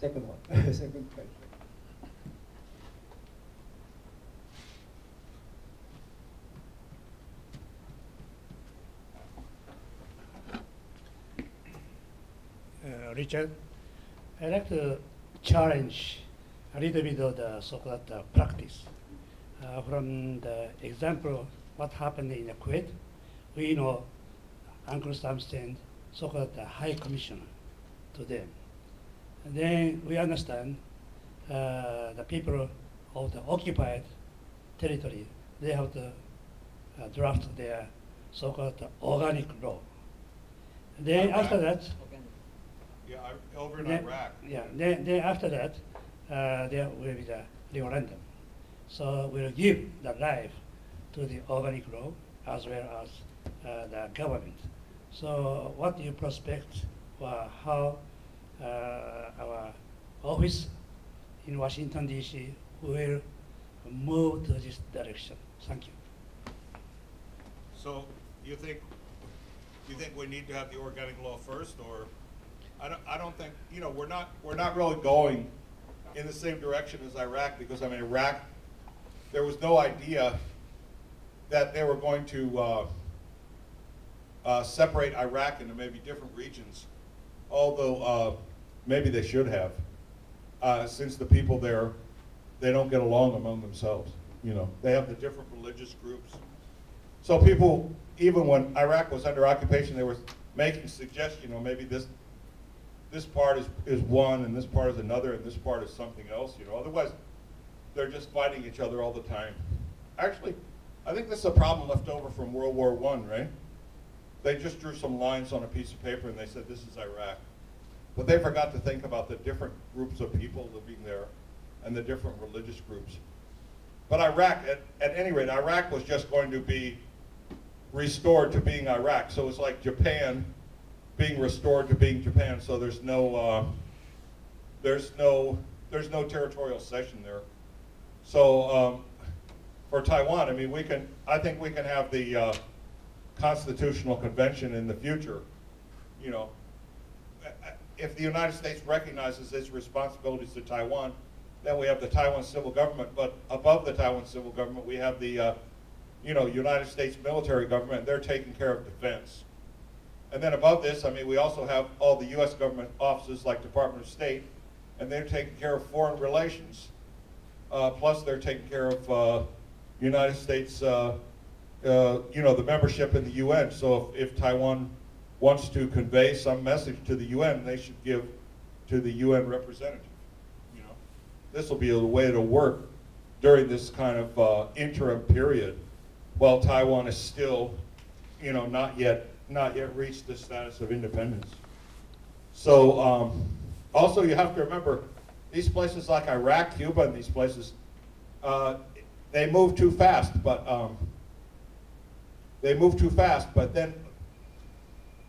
second one, second question. Richard, I'd like to challenge a little bit of the so-called practice. From the example, what happened in Kuwait, we know Uncle Sam sent so-called High Commissioner to them. And then we understand the people of the occupied territory, they have to draft their so-called organic law. Then after that, yeah, over in then, Iraq. Yeah, then after that, there will be the referendum. So we'll give the life to the organic law as well as the government. So what do you prospect for how our office in Washington, D.C. will move to this direction? Thank you. So you think we need to have the organic law first, or I don't think, you know, we're not really going in the same direction as Iraq, because I mean Iraq, there was no idea that they were going to separate Iraq into maybe different regions, although maybe they should have, since the people there, they don't get along among themselves. You know, they have the different religious groups. So people, even when Iraq was under occupation, they were making suggestions, you know, maybe this part is one, and this part is another, and this part is something else, you know. Otherwise, they're just fighting each other all the time. Actually, I think this is a problem left over from World War I, right? They just drew some lines on a piece of paper and they said, this is Iraq. But they forgot to think about the different groups of people living there and the different religious groups. But Iraq, at any rate, Iraq was just going to be restored to being Iraq. So it's like Japan being restored to being Japan. So there's no territorial cession there. So for Taiwan, I mean, I think we can have the Constitutional Convention in the future. You know, if the United States recognizes its responsibilities to Taiwan, then we have the Taiwan civil government. But above the Taiwan civil government, we have the United States military government. They're taking care of defense. And then above this, I mean, we also have all the U.S. government offices like Department of State, and they're taking care of foreign relations. Plus, they're taking care of United States, the membership in the UN. So if Taiwan wants to convey some message to the UN, they should give to the UN representative. You know, this will be a way to work during this kind of interim period, while Taiwan is still, you know, not yet reached the status of independence. So also you have to remember, these places like Iraq, Cuba, and these places, they move too fast. But then,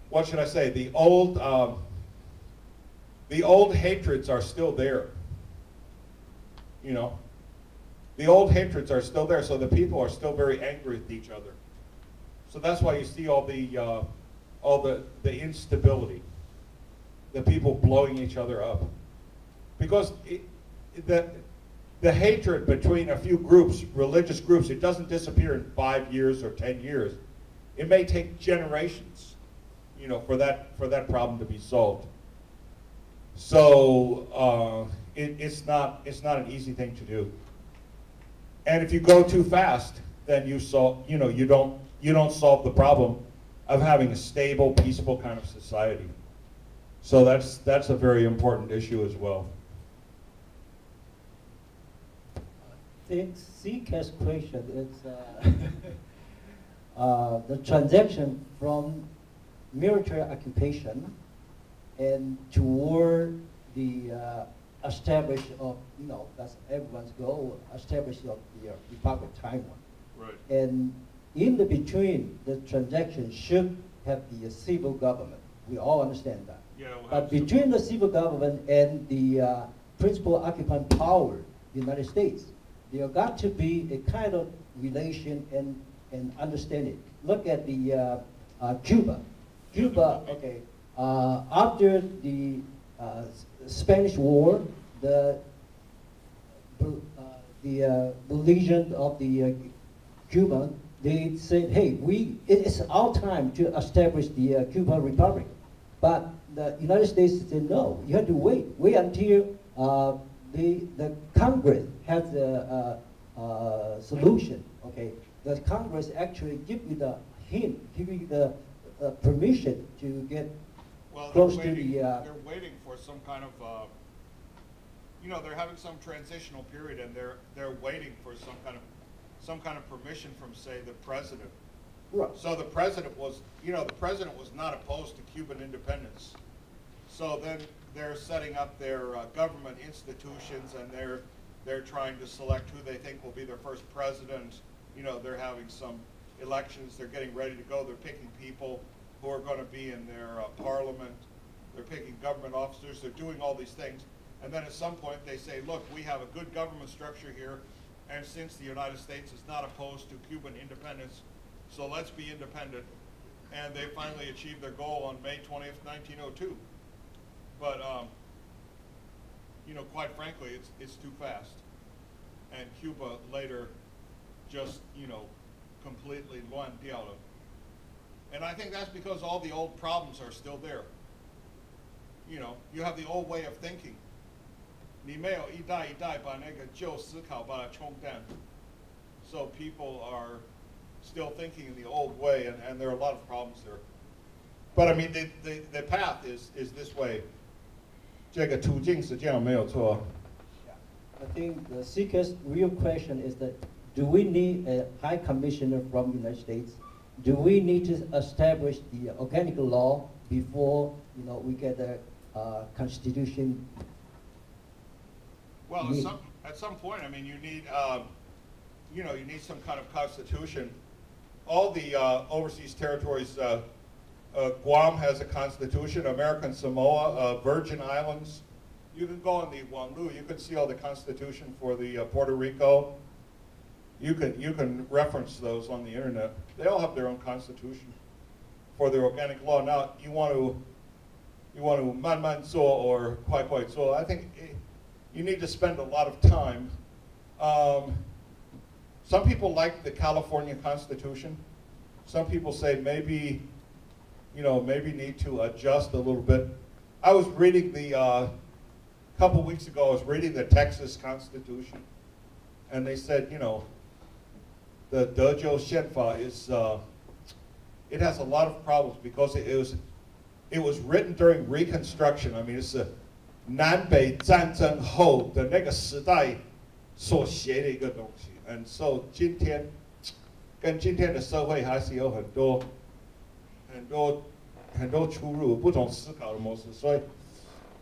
what should I say? The old hatreds are still there. You know, the old hatreds are still there. So the people are still very angry with each other. So that's why you see all the instability, the people blowing each other up, because the hatred between a few groups, religious groups, it doesn't disappear in 5 years or 10 years. It may take generations, you know, for that problem to be solved. So it's not an easy thing to do. And if you go too fast, then you don't solve the problem of having a stable, peaceful kind of society. So that's a very important issue as well. CCAS question is the transaction from military occupation and toward the establishment of, you know, that's everyone's goal, establishment of the Republic of Taiwan. Right. And in the between, the transaction should have the civil government. We all understand that. Yeah, we'll but between the civil government and the principal occupying power, the United States, there got to be a kind of relation and understanding. Look at the Cuba. Cuba, okay, after the Spanish War, the legion of the Cuban, they said, hey, it's our time to establish the Cuban Republic. But the United States said, no, you have to wait until the Congress has a solution, okay? The Congress actually give you the hint, give you the permission to get close to the... they're waiting for some kind of, you know, they're having some transitional period, and they're waiting for some kind of permission from, say, the president. Right. So the president was, you know, the president was not opposed to Cuban independence. So then they're setting up their government institutions, and they're trying to select who they think will be their first president. You know, they're having some elections. They're getting ready to go. They're picking people who are going to be in their parliament. They're picking government officers. They're doing all these things. And then at some point they say, look, we have a good government structure here, and since the United States is not opposed to Cuban independence, so let's be independent. And they finally achieved their goal on May 20th, 1902. But, you know, quite frankly, it's too fast. And Cuba later just, you know, completely 乱掉了. And I think that's because all the old problems are still there. You know, you have the old way of thinking. 你没有一代一代把那个旧思考把它冲淡. So people are still thinking in the old way, and there are a lot of problems there. But I mean, the path is this way. 这个途径是这样没有错. I think the seeker's real question is that, do we need a high commissioner from the United States? Do we need to establish the organic law before, you know, we get a constitution? Well, at some point, I mean, you need, you know, you need some kind of constitution. All the overseas territories, Guam has a constitution, American Samoa, Virgin Islands. You can go on the Wanlu, you can see all the constitution for the Puerto Rico. You can reference those on the internet. They all have their own constitution for their organic law. Now, you want to 慢慢做 or 快快做. I think you need to spend a lot of time. Some people like the California Constitution. Some people say maybe, you know, maybe need to adjust a little bit. I was reading a couple weeks ago, I was reading the Texas Constitution, and they said, you know, the Dezhou Xianfa is, it has a lot of problems because it was written during Reconstruction. I mean, it's a 南北战争后的那个时代所写的一个东西。And so 今天跟今天的社会还是有很多出入，不同思考的模式。所以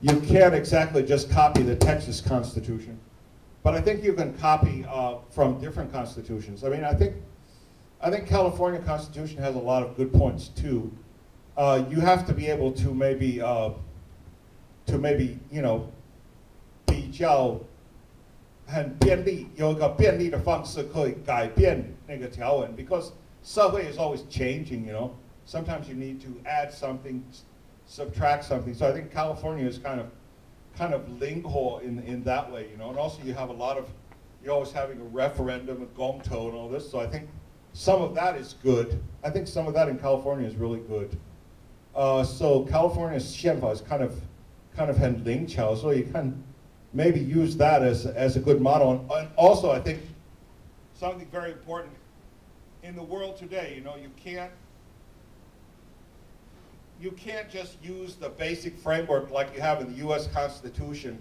you can't exactly just copy the Texas Constitution, but I think you can copy from different constitutions. I mean, I think California Constitution has a lot of good points too. You have to be able to maybe you know 比较很便利，有一个便利的方式可以改变那个条文 because 社会 is always changing, you know. Sometimes you need to add something, subtract something. So I think California is kind of linghor in that way, you know. And also you have you're always having a referendum, a gongto and all this. So I think some of that is good. I think some of that in California is really good. So California's 宪法 is kind of 很灵巧, so you can maybe use that as a good model. And also I think something very important in the world today, you know, you can't just use the basic framework like you have in the U.S. Constitution,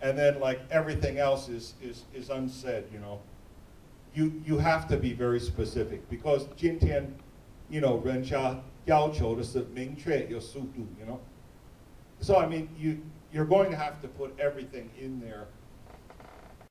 and then like everything else is unsaid, you know. You have to be very specific because 今天, you know, 人家要求的是明确有速度, you know. So I mean, you're going to have to put everything in there